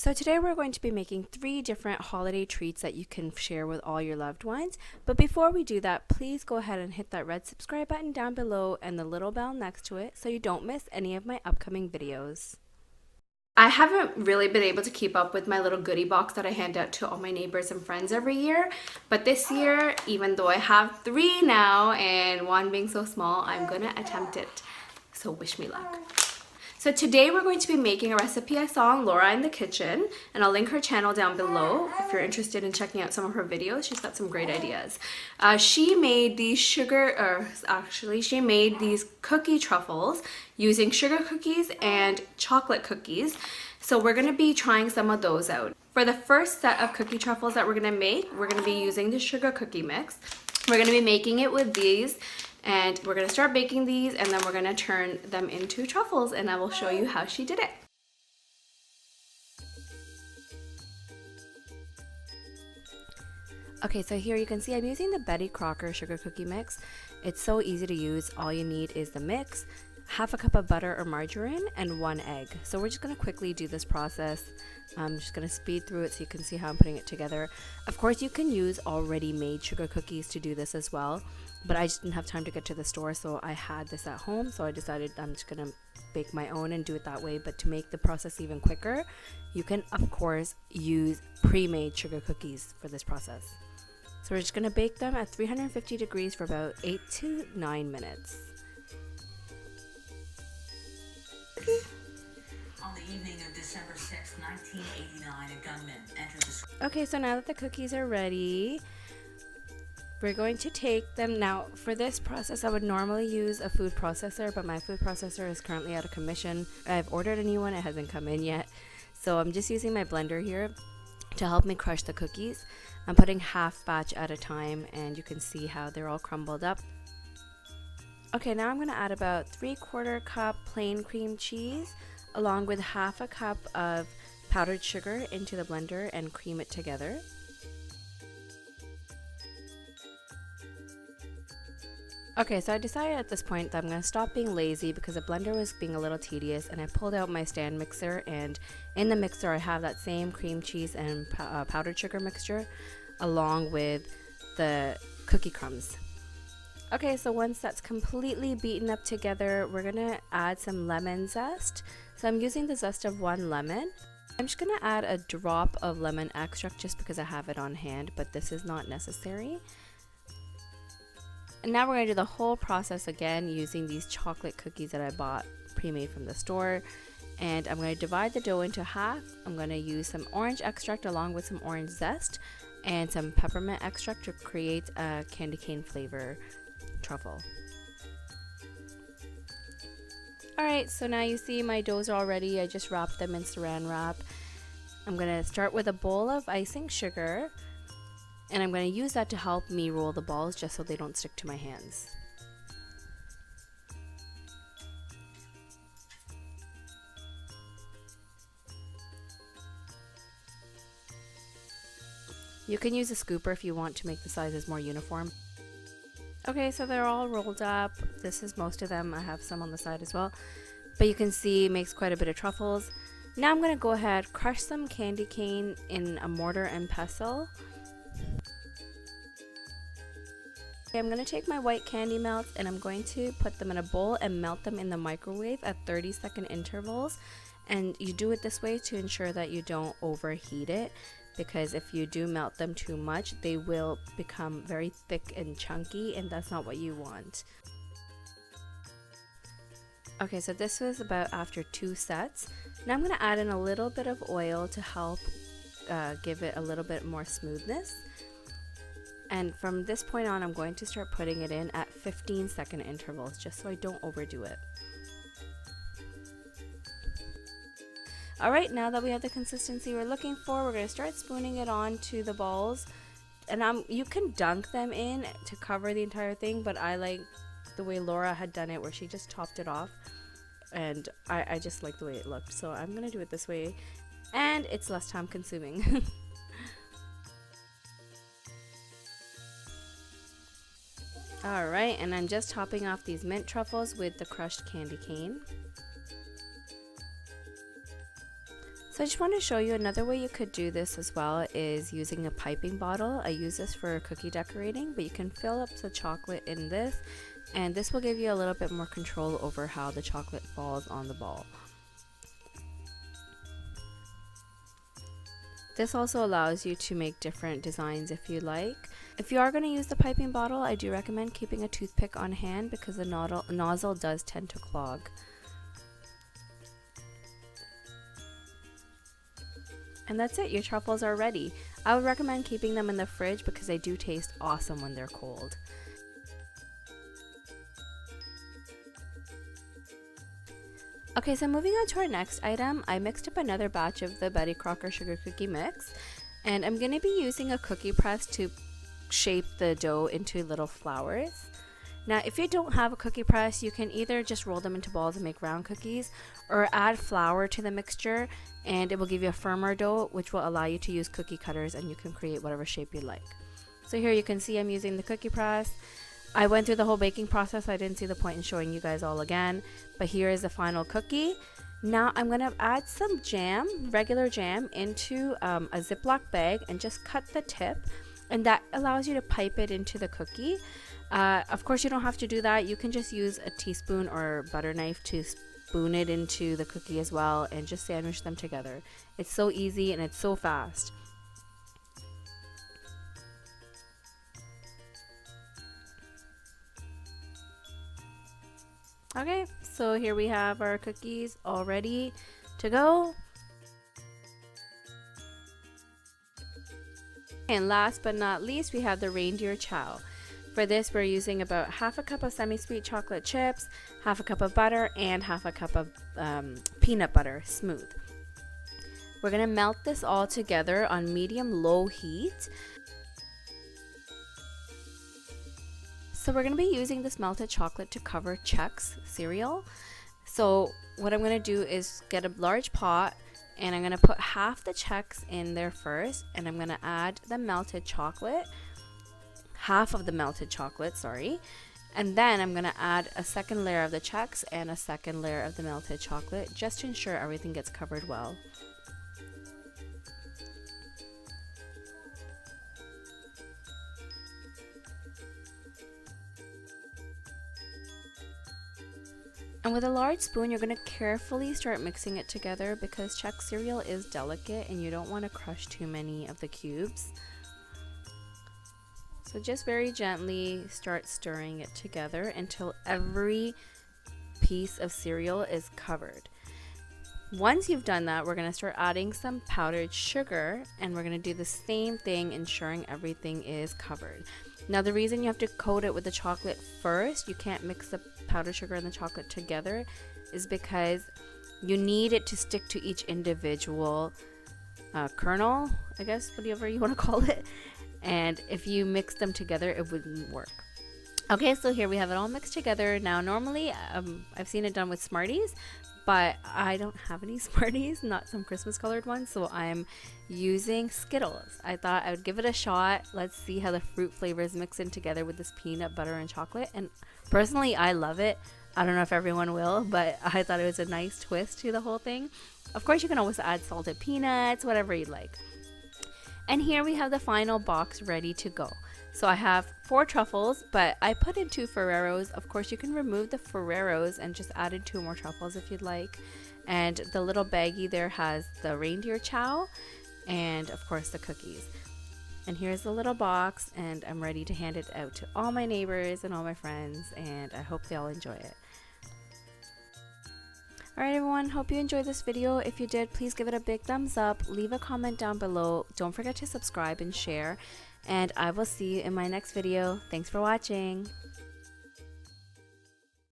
So today we're going to be making 3 different holiday treats that you can share with all your loved ones. But before we do that, please go ahead and hit that red subscribe button down below and the little bell next to it so you don't miss any of my upcoming videos. I haven't really been able to keep up with my little goodie box that I hand out to all my neighbors and friends every year. But this year, even though I have 3 now and one being so small, I'm gonna attempt it. So wish me luck. So today we're going to be making a recipe I saw on Laura in the kitchen, and I'll link her channel down below if you're interested in checking out some of her videos. She's got some great ideas. She made these she made these cookie truffles using sugar cookies and chocolate cookies. So we're gonna be trying some of those out. For the first set of cookie truffles that we're gonna make, we're gonna be using the sugar cookie mix. We're gonna be making it with these. And we're gonna start baking these and then we're gonna turn them into truffles and I will show you how she did it. Okay, so here you can see I'm using the Betty Crocker sugar cookie mix. It's so easy to use. All you need is the mix, half a cup of butter or margarine, and 1 egg. So we're just gonna quickly do this process. I'm just gonna speed through it so you can see how I'm putting it together. Of course, you can use already made sugar cookies to do this as well, but I just didn't have time to get to the store, so I had this at home, so I decided I'm just gonna bake my own and do it that way. But to make the process even quicker, you can of course use pre-made sugar cookies for this process. So we're just gonna bake them at 350 degrees for about 8 to 9 minutes. On the evening of December 6, 1989, a gunman entered the... Okay, so now that the cookies are ready, we're going to take them. Now, for this process, I would normally use a food processor, but my food processor is currently out of commission. I've ordered a new one, it hasn't come in yet. So I'm just using my blender here to help me crush the cookies. I'm putting half batch at a time, and you can see how they're all crumbled up. Okay, now I'm gonna add about 3/4 cup plain cream cheese, along with half a cup of powdered sugar into the blender and cream it together. Okay, so I decided at this point that I'm going to stop being lazy because the blender was being a little tedious, and I pulled out my stand mixer, and in the mixer I have that same cream cheese and powdered sugar mixture along with the cookie crumbs. Okay, so once that's completely beaten up together, we're going to add some lemon zest. So I'm using the zest of 1 lemon. I'm just going to add a drop of lemon extract just because I have it on hand, but this is not necessary. And now we're going to do the whole process again using these chocolate cookies that I bought pre-made from the store. And I'm going to divide the dough into half. I'm going to use some orange extract along with some orange zest and some peppermint extract to create a candy cane flavor truffle. Alright, so now you see my doughs are all ready. I just wrapped them in saran wrap. I'm going to start with a bowl of icing sugar, and I'm going to use that to help me roll the balls just so they don't stick to my hands. You can use a scooper if you want to make the sizes more uniform. Okay, so they're all rolled up. This is most of them. I have some on the side as well. But you can see it makes quite a bit of truffles. Now I'm going to go ahead, crush some candy cane in a mortar and pestle. Okay, I'm going to take my white candy melts and I'm going to put them in a bowl and melt them in the microwave at 30-second intervals. And you do it this way to ensure that you don't overheat it, because if you do melt them too much, they will become very thick and chunky, and that's not what you want. Okay, so this was about after 2 sets. Now I'm going to add in a little bit of oil to help give it a little bit more smoothness. And from this point on, I'm going to start putting it in at 15-second intervals, just so I don't overdo it. Alright, now that we have the consistency we're looking for, we're going to start spooning it onto the balls. And you can dunk them in to cover the entire thing, but I like the way Laura had done it, where she just topped it off. And I just like the way it looked, so I'm going to do it this way. And it's less time consuming. Alright, and I'm just topping off these mint truffles with the crushed candy cane. So I just want to show you another way you could do this as well is using a piping bottle. I use this for cookie decorating, but you can fill up the chocolate in this, and this will give you a little bit more control over how the chocolate falls on the ball. This also allows you to make different designs if you like. If you are going to use the piping bottle, I do recommend keeping a toothpick on hand because the nozzle does tend to clog. And that's it, your truffles are ready. I would recommend keeping them in the fridge because they do taste awesome when they're cold. Okay, so moving on to our next item, I mixed up another batch of the Betty Crocker sugar cookie mix, and I'm going to be using a cookie press to shape the dough into little flowers. Now, if you don't have a cookie press, you can either just roll them into balls and make round cookies, or add flour to the mixture, and it will give you a firmer dough, which will allow you to use cookie cutters and you can create whatever shape you like. So here you can see I'm using the cookie press. I went through the whole baking process. I didn't see the point in showing you guys all again, but here is the final cookie. Now I'm going to add some jam, regular jam, into a Ziploc bag and just cut the tip, and that allows you to pipe it into the cookie. Of course, you don't have to do that. You can just use a teaspoon or butter knife to spoon it into the cookie as well and just sandwich them together. It's so easy and it's so fast. Okay, so here we have our cookies all ready to go. And last but not least, we have the Reindeer Chow. For this, we're using about half a cup of semi-sweet chocolate chips, half a cup of butter, and half a cup of peanut butter, smooth. We're going to melt this all together on medium-low heat. So we're going to be using this melted chocolate to cover Chex cereal. So what I'm going to do is get a large pot, and I'm going to put half the Chex in there first, and I'm going to add the melted chocolate, half of the melted chocolate, sorry, and then I'm going to add a second layer of the Chex and a second layer of the melted chocolate just to ensure everything gets covered well. And with a large spoon, you're going to carefully start mixing it together because Chex cereal is delicate and you don't want to crush too many of the cubes. So just very gently start stirring it together until every piece of cereal is covered. Once you've done that, we're going to start adding some powdered sugar, and we're going to do the same thing, ensuring everything is covered. Now, the reason you have to coat it with the chocolate first, you can't mix the powdered sugar and the chocolate together, is because you need it to stick to each individual kernel, I guess, whatever you want to call it. And if you mix them together, it wouldn't work. Okay, so here we have it all mixed together. Now, normally, I've seen it done with Smarties, but I don't have any Smarties, not some Christmas colored ones, so I'm using Skittles. I thought I would give it a shot. Let's see how the fruit flavors mix in together with this peanut butter and chocolate. And personally, I love it. I don't know if everyone will, but I thought it was a nice twist to the whole thing. Of course, you can always add salted peanuts, whatever you'd like. And here we have the final box ready to go. So I have 4 truffles, but I put in 2 Ferreros. Of course, you can remove the Ferreros and just add in 2 more truffles if you'd like. And the little baggie there has the Reindeer Chow and, of course, the cookies. And here's the little box, and I'm ready to hand it out to all my neighbors and all my friends, and I hope they all enjoy it. Alright everyone, hope you enjoyed this video. If you did, please give it a big thumbs up, leave a comment down below, don't forget to subscribe and share, and I will see you in my next video. Thanks for watching.